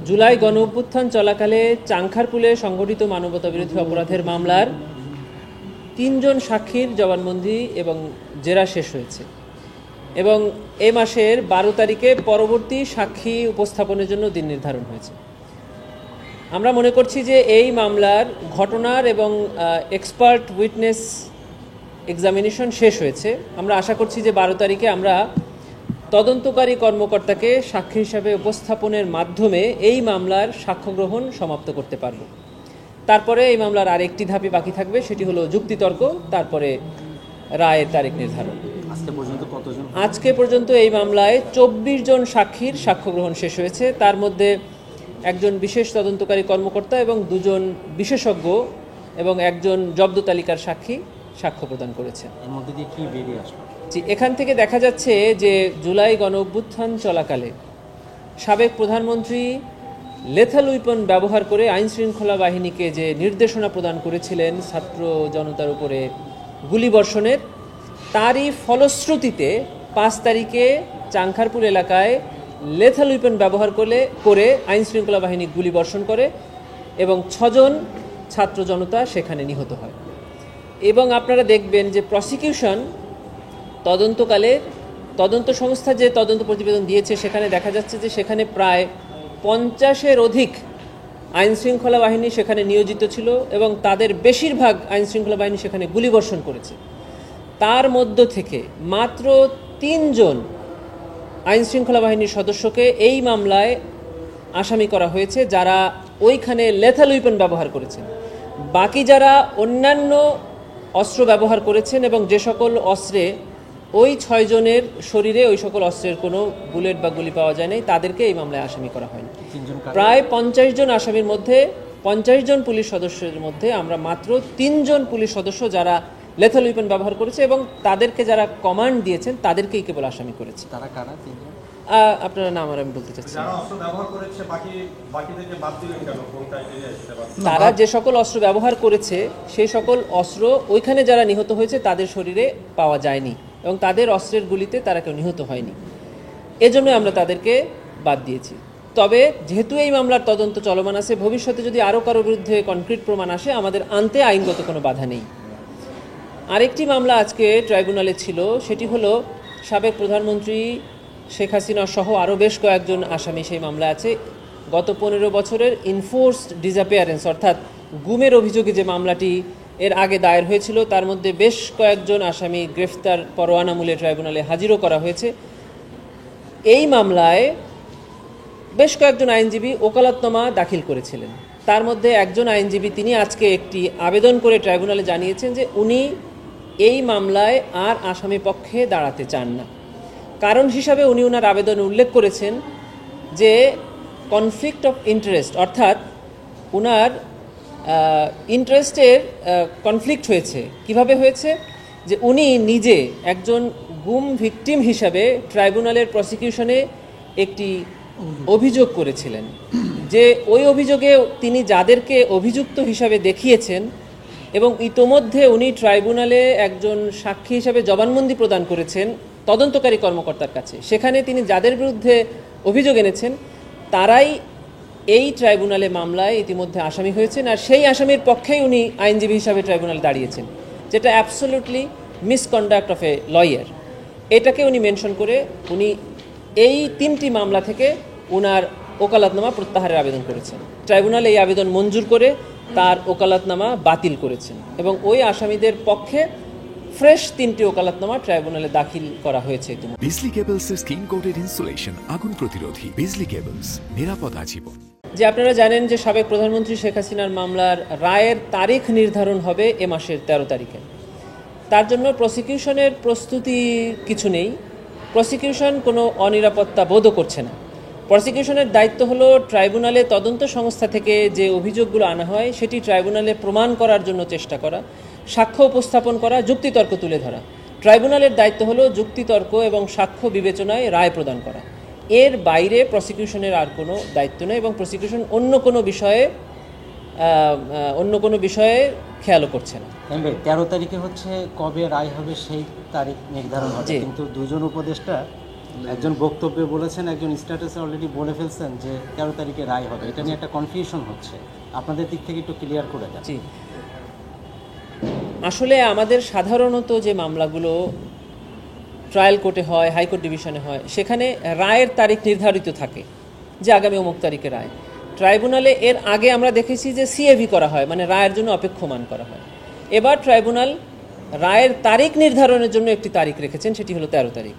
জুলাই গণঅভ্যুত্থান চলাকালে চাংখারপুলে সংঘটিত মানবতাবিরোধী অপরাধের মামলার 3 জন সাক্ষীর জবানবন্দি এবং জেরা শেষ হয়েছে এবং এই মাসের 12 তারিখে পরবর্তী সাক্ষী উপস্থাপনের জন্য দিন নির্ধারণ হয়েছে। আমরা মনে করছি যে এই মামলার ঘটনার এবং এক্সপার্ট উইটনেস এক্সামিনেশন শেষ হয়েছে। আমরা আশা করছি যে 12 তারিখে আমরা তদন্তকারী কর্মকর্তাকে সাক্ষী হিসাবে উপস্থাপনের মাধ্যমে এই মামলার সাক্ষ্য গ্রহণ সমাপ্ত করতে পারব। তারপরে এই মামলার আরেকটি ধাপই বাকি থাকবে, সেটি হলো যুক্তিতর্ক, তারপরে রায়ের তারিখ নির্ধারণ। আজকে পর্যন্ত এই মামলায় 24 জন সাক্ষীর সাক্ষ্য গ্রহণ শেষ হয়েছে। তার মধ্যে একজন বিশেষ তদন্তকারী কর্মকর্তা এবং 2 জন বিশেষজ্ঞ এবং একজন জব্দ তালিকার সাক্ষী সাক্ষ্য প্রদান করেছে। এর মধ্যে দিয়ে কি বেরিয়ে আসলো? এখান থেকে দেখা যাচ্ছে যে জুলাই গণঅভ্যুত্থান চলাকালে সাবেক প্রধানমন্ত্রী লেথাল উইপন ব্যবহার করে আইন শৃঙ্খলা বাহিনীকে যে নির্দেশনা প্রদান করেছিলেন ছাত্র জনতার উপরে গুলিবর্ষণের, তারই ফলশ্রুতিতে 5 তারিখে চাংখারপুল এলাকায় লেথাল উইপন ব্যবহার করে আইন শৃঙ্খলা বাহিনী গুলিবর্ষণ করে এবং 6 জন ছাত্র জনতা সেখানে নিহত হয়। এবং আপনারা দেখবেন যে প্রসিকিউশন তদন্তকালে তদন্ত সংস্থা যে তদন্ত প্রতিবেদন দিয়েছে সেখানে দেখা যাচ্ছে যে সেখানে প্রায় 50-এর অধিক আইন শৃঙ্খলা বাহিনী সেখানে নিয়োজিত ছিল এবং তাদের বেশিরভাগ আইন শৃঙ্খলা বাহিনী সেখানে গুলিবর্ষণ করেছে। তার মধ্য থেকে মাত্র 3 জন আইন শৃঙ্খলা বাহিনীর সদস্যকে এই মামলায় আসামি করা হয়েছে যারা ওইখানে লেথাল উইপন ব্যবহার করেছেন। বাকি যারা অন্যান্য অস্ত্র ব্যবহার করেছেন এবং যে সকল অস্ত্রে ওই 6 জনের শরীরে ওই সকল অস্ত্রের কোনো বুলেট বা গুলি পাওয়া যায় নাই, তাদেরকে এই মামলায় আসামি করা হয়নি। প্রায় 50 জন আসামির মধ্যে 50 জন পুলিশ সদস্যের মধ্যে আমরা মাত্র 3 জন পুলিশ সদস্য যারা লেথাল উইপন ব্যবহার করেছে এবং তাদেরকে যারা কমান্ড দিয়েছেন তাদেরকেই কেবল আসামি করেছে। তারা কারা? 3 জন। আপনারা নাম আর আমি বলতে চাচ্ছি। তারা যে সকল অস্ত্র ব্যবহার করেছে সেই সকল অস্ত্র ওইখানে যারা নিহত হয়েছে তাদের শরীরে পাওয়া যায়নি এবং তাদের অস্ত্রের গুলিতে তারা কেউ নিহত হয়নি, এজন্য আমরা তাদেরকে বাদ দিয়েছি। তবে যেহেতু এই মামলার তদন্ত চলমান আছে, ভবিষ্যতে যদি আরও কারো বিরুদ্ধে কনক্রিট প্রমাণ আসে আমাদের আনতে আইনগত কোনো বাধা নেই। আরেকটি মামলা আজকে ট্রাইব্যুনালে ছিল, সেটি হলো সাবেক প্রধানমন্ত্রী শেখ হাসিনা সহ আরও বেশ কয়েকজন আসামি সেই মামলা আছে। গত 15 বছরের ইনফোর্সড ডিসঅ্যাপিয়ারেন্স অর্থাৎ গুমের অভিযোগে যে মামলাটি এর আগে দায়ের হয়েছিল, তার মধ্যে বেশ কয়েকজন আসামি গ্রেফতার পরোয়ানামূলে ট্রাইব্যুনালে হাজিরও করা হয়েছে। এই মামলায় বেশ কয়েকজন আইনজীবী ওকালতনামা দাখিল করেছিলেন। তার মধ্যে একজন আইনজীবী তিনি আজকে একটি আবেদন করে ট্রাইব্যুনালে জানিয়েছেন যে উনি এই মামলায় আর আসামি পক্ষে দাঁড়াতে চান না। কারণ হিসাবে উনি ওনার আবেদনে উল্লেখ করেছেন যে কনফ্লিক্ট অফ ইন্টারেস্ট, অর্থাৎ ওনার ইন্টারেস্টের কনফ্লিক্ট হয়েছে। কিভাবে হয়েছে? যে উনি নিজে একজন গুম ভিকটিম হিসাবে ট্রাইব্যুনালের প্রসিকিউশনে একটি অভিযোগ করেছিলেন যে ওই অভিযোগে তিনি যাদেরকে অভিযুক্ত হিসাবে দেখিয়েছেন এবং ইতোমধ্যে উনি ট্রাইব্যুনালে একজন সাক্ষী হিসাবে জবানবন্দি প্রদান করেছেন তদন্তকারী কর্মকর্তার কাছে, সেখানে তিনি যাদের বিরুদ্ধে অভিযোগ এনেছেন তারাই এই ট্রাইব্যুনালে মামলায় ইতিমধ্যে আসামি হয়েছেন আর সেই আসামির পক্ষেই উনি আইনজীবী হিসাবে ট্রাইব্যুনালে দাঁড়িয়েছেন, যেটা absolutely misconduct of a lawyer. এটাকে উনি মেনশন করে উনি এই 3টি মামলা থেকে ওনার ওকালতনামা প্রত্যাহারের আবেদন করেছেন। ট্রাইব্যুনাল এই আবেদন মঞ্জুর করে তার ওকালতনামা বাতিল করেছেন এবং ওই আসামিদের পক্ষে ফ্রেশ 3টি ওকালতনামা ট্রাইব্যুনালে দাখিল করা হয়েছে। বিজলি কেবলসের স্কিন কোটেড ইনসুলেশন আগুন প্রতিরোধী। বিজলি কেবলস, নিরাপদ আজীবন। যে আপনারা জানেন যে সাবেক প্রধানমন্ত্রী শেখ হাসিনার মামলার রায়ের তারিখ নির্ধারণ হবে এ মাসের 13 তারিখে। তার জন্য প্রসিকিউশনের প্রস্তুতি কিছু নেই। প্রসিকিউশন কোনো অনিরাপত্তা বোধও করছে না। প্রসিকিউশনের দায়িত্ব হলো ট্রাইব্যুনালে তদন্ত সংস্থা থেকে যে অভিযোগগুলো আনা হয় সেটি ট্রাইব্যুনালে প্রমাণ করার জন্য চেষ্টা করা, সাক্ষ্য উপস্থাপন করা, যুক্তিতর্ক তুলে ধরা। ট্রাইব্যুনালের দায়িত্ব হলো যুক্তিতর্ক এবং সাক্ষ্য বিবেচনায় রায় প্রদান করা। এর বাইরে প্রসিকিউশনের আর কোনো দায়িত্ব নেই এবং প্রসিকিউশন অন্য কোনো বিষয়ে খেয়ালও করছে না। 13 তারিখে হচ্ছে কবে রায় হবে সেই তারিখ নির্ধারণ হবে, কিন্তু 2 জন উপদেষ্টা একজন বক্তব্যে বলেছেন, একজন স্ট্যাটাসে অলরেডি বলে ফেলছেন যে 13 তারিখে রায় হবে। এটা নিয়ে একটা কনফিউশন হচ্ছে, আপনাদের দিক থেকে একটু ক্লিয়ার করে দেন। জি, আসলে আমাদের সাধারণত যে মামলাগুলো ট্রায়াল কোর্টে হয়, হাইকোর্ট ডিভিশনে হয়, সেখানে রায়ের তারিখ নির্ধারিত থাকে যে আগামী অমুক তারিখে রায়। ট্রাইব্যুনালে এর আগে আমরা দেখেছি যে সিএভি করা হয়, মানে রায়ের জন্য অপেক্ষমান করা হয়। এবার ট্রাইব্যুনাল রায়ের তারিখ নির্ধারণের জন্য একটি তারিখ রেখেছেন, সেটি হলো 13 তারিখ।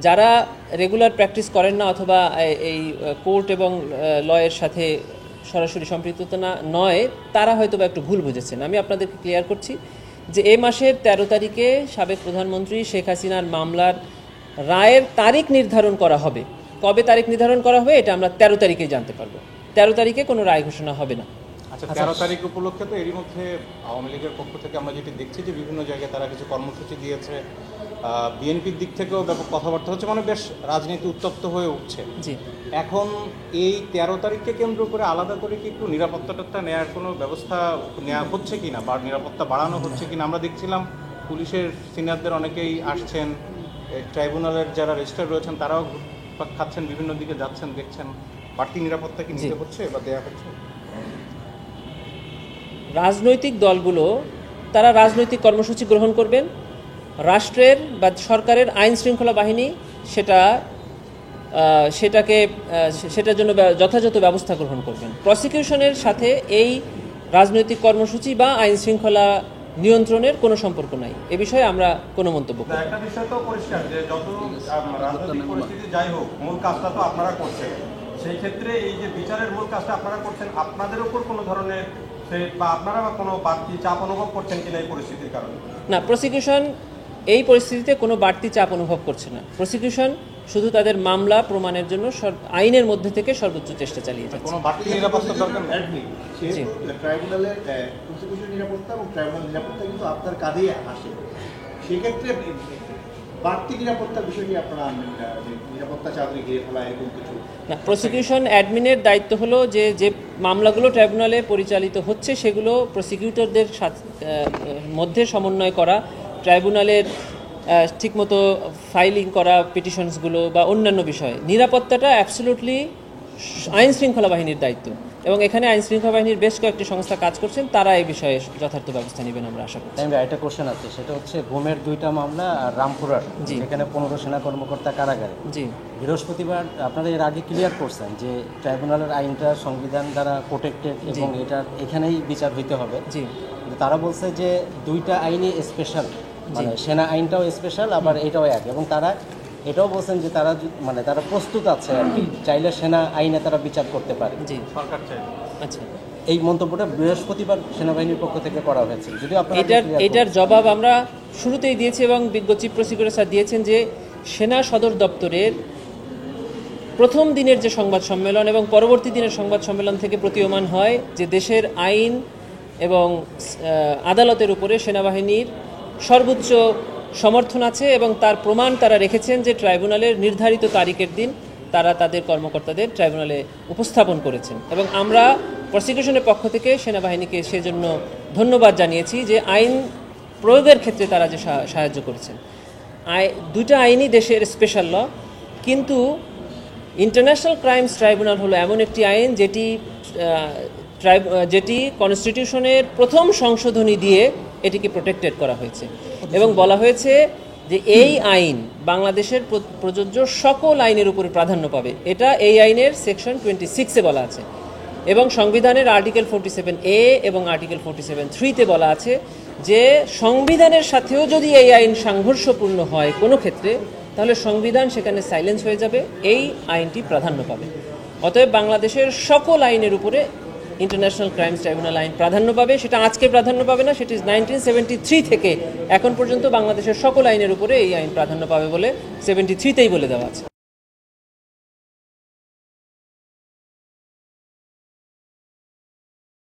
যারা রেগুলার প্র্যাকটিস করেন না অথবা এই কোর্ট এবং লয়ের সাথে সরাসরি সম্পৃক্ততা নয়, তারা হয়তো বা একটু ভুল বুঝেছেন। আমি আপনাদেরকে ক্লিয়ার করছি যে এই মাসের 13 তারিখে সাবেক প্রধানমন্ত্রী শেখ হাসিনার মামলার রায়ের তারিখ নির্ধারণ করা হবে। কবে তারিখ নির্ধারণ করা হবে এটা আমরা 13 তারিখেই জানতে পারবো। 13 তারিখে কোনো রায় ঘোষণা হবে না। আচ্ছা, 13 তারিখ উপলক্ষে তো এরই মধ্যে আওয়ামী লীগের পক্ষ থেকে আমরা যেটি দেখছি যে বিভিন্ন জায়গায় তারা কিছু কর্মসূচি দিয়েছে, বিএনপির দিক থেকেও ব্যাপক কথাবার্তা হচ্ছে, মানে বেশ রাজনীতি উত্তপ্ত হয়ে উঠছে। জি, এখন এই 13 তারিখকে কেন্দ্র করে আলাদা করে কি একটু নিরাপত্তাটা নেওয়ার কোনো ব্যবস্থা নেওয়া হচ্ছে কিনা বা নিরাপত্তা বাড়ানো হচ্ছে কিনা? আমরা দেখছিলাম পুলিশের সিনিয়রদের অনেকেই আসছেন, ট্রাইব্যুনালের যারা রেজিস্ট্রার রয়েছেন তারাও ঘুরপাক খাচ্ছেন, বিভিন্ন দিকে যাচ্ছেন, দেখছেন। বাড়তি নিরাপত্তা কি নিতে হচ্ছে বা দেওয়া হচ্ছে? রাজনৈতিক দলগুলো তারা রাজনৈতিক কর্মসূচি গ্রহণ করবেন, রাষ্ট্রের বা সরকারের আইন শৃঙ্খলা বাহিনী সেটার জন্য যথাযথ ব্যবস্থা গ্রহণ করবেন। প্রসিকিউশনের সাথে এই রাজনৈতিক কর্মসূচি বা আইন শৃঙ্খলা নিয়ন্ত্রণের কোনো সম্পর্ক নাই। এ বিষয়ে আমরা কোনো মন্তব্য করি না। একটা বিষয় তো পরিষ্কার যে যত রাজনৈতিক পরিস্থিতি যাই হোক, মূল কাজটা তো আপনারা করছেন। সেই ক্ষেত্রে এই যে বিচারের মূল কাজটা আপনারা করছেন, আপনাদের উপর কোনো ধরনের বা আপনারা কোনো বাড়তি চাপ অনুভব করছেন কিনা এই পরিস্থিতির কারণে? না, প্রসিকিউশন এই পরিস্থিতিতে কোনো বাড়তি চাপ অনুভব করছে না। প্রসিকিউশন শুধু তাদের মামলা প্রমাণের জন্য আইনের মধ্যে থেকে সর্বোচ্চ চেষ্টা চালিয়ে যাচ্ছে। কোনো বাড়তি নিরাপত্তা দরকার নেই। জি। ট্রাইব্যুনালের প্রসিকিউশন নিরাপত্তা এবং ট্রাইব্যুনাল নিরাপত্তা কিন্তু আপনার কাঁধেই আসে। সেক্ষেত্রে বাড়তি নিরাপত্তার বিষয় নিয়ে আপনারা নিরাপত্তা চাকরি ঘিরে ফেলা এরকম কিছু না, প্রসিকিউশন অ্যাডমিনের দায়িত্ব হলো যে মামলাগুলো ট্রাইব্যুনালে পরিচালিত হচ্ছে সেগুলো প্রসিকিউটরদের মধ্যে সমন্বয় করা, ট্রাইব্যুনালের ঠিকমতো ফাইলিং করা পিটিশনসগুলো বা অন্যান্য বিষয়। নিরাপত্তাটা অ্যাবসলিউটলি আইন শৃঙ্খলা বাহিনীর দায়িত্ব, এবং এখানে আইন শৃঙ্খলা বাহিনীর বেশ কয়েকটি সংস্থা কাজ করছেন, তারা এই বিষয়ে যথার্থ ব্যবস্থা নেবেন আমরা আশা করছি। একটা কোশ্চেন আছে, সেটা হচ্ছে ঘুমের 2টা মামলা আর রামপুরার, যেখানে 15 সেনা কর্মকর্তা কারাগারে। জি, বৃহস্পতিবার আপনারা এর আগে ক্লিয়ার করছেন যে ট্রাইব্যুনালের আইনটা সংবিধান দ্বারা প্রোটেক্টেড এবং এখানেই বিচার হইতে হবে। জি, তারা বলছে যে 2টা আইনই স্পেশাল, মানে সেনা আইনটাও স্পেশাল আবার এটাও এক, এবং তারা এটাও বলছেন যে তারা প্রস্তুত আছে আর কি, চাইলে সেনা আইনে তারা বিচার করতে পারে। জি, সরকার চাই। আচ্ছা, এই মন্তব্যটা বৃহস্পতিবার সেনাবাহিনীর পক্ষ থেকে করা হয়েছে। যদি আপনারা এটার জবাব আমরা শুরুতেই দিয়েছি এবং বিজ্ঞ চিফ প্রসিকিউটর স্যার দিয়েছেন যে সেনা সদর দপ্তরের প্রথম দিনের যে সংবাদ সম্মেলন এবং পরবর্তী দিনের সংবাদ সম্মেলন থেকে প্রতীয়মান হয় যে দেশের আইন এবং আদালতের উপরে সেনাবাহিনীর সর্বোচ্চ সমর্থন আছে, এবং তার প্রমাণ তারা রেখেছেন যে ট্রাইব্যুনালের নির্ধারিত তারিখের দিন তারা তাদের কর্মকর্তাদের ট্রাইব্যুনালে উপস্থাপন করেছেন। এবং আমরা প্রসিকিউশনের পক্ষ থেকে সেনাবাহিনীকে সেজন্য ধন্যবাদ জানিয়েছি যে আইন প্রয়োগের ক্ষেত্রে তারা যে সাহায্য করেছেন। 2টা আইনই দেশের স্পেশাল ল, কিন্তু ইন্টারন্যাশনাল ক্রাইমস ট্রাইব্যুনাল হলো এমন একটি আইন যেটি কনস্টিটিউশনের প্রথম সংশোধনী দিয়ে এটিকে প্রোটেক্টেড করা হয়েছে, এবং বলা হয়েছে যে এই আইন বাংলাদেশের প্রযোজ্য সকল আইনের উপরে প্রাধান্য পাবে। এটা এই আইনের সেকশন 26-এ বলা আছে, এবং সংবিধানের আর্টিকেল 47A এবং আর্টিকেল 47(3)তে বলা আছে যে সংবিধানের সাথেও যদি এই আইন সাংঘর্ষপূর্ণ হয় কোনো ক্ষেত্রে, তাহলে সংবিধান সেখানে সাইলেন্স হয়ে যাবে, এই আইনটি প্রাধান্য পাবে। অতএব বাংলাদেশের সকল আইনের উপরে ইন্টারন্যাশনাল ক্রাইমস ট্রাইব্যুনাল আইন প্রাধান্য পাবে। সেটা আজকে প্রাধান্য পাবে না, সেটি 1973 থেকে এখন পর্যন্ত বাংলাদেশের সকল আইনের উপরে এই আইন প্রাধান্য পাবে বলে 73তেই বলে দেওয়া আছে।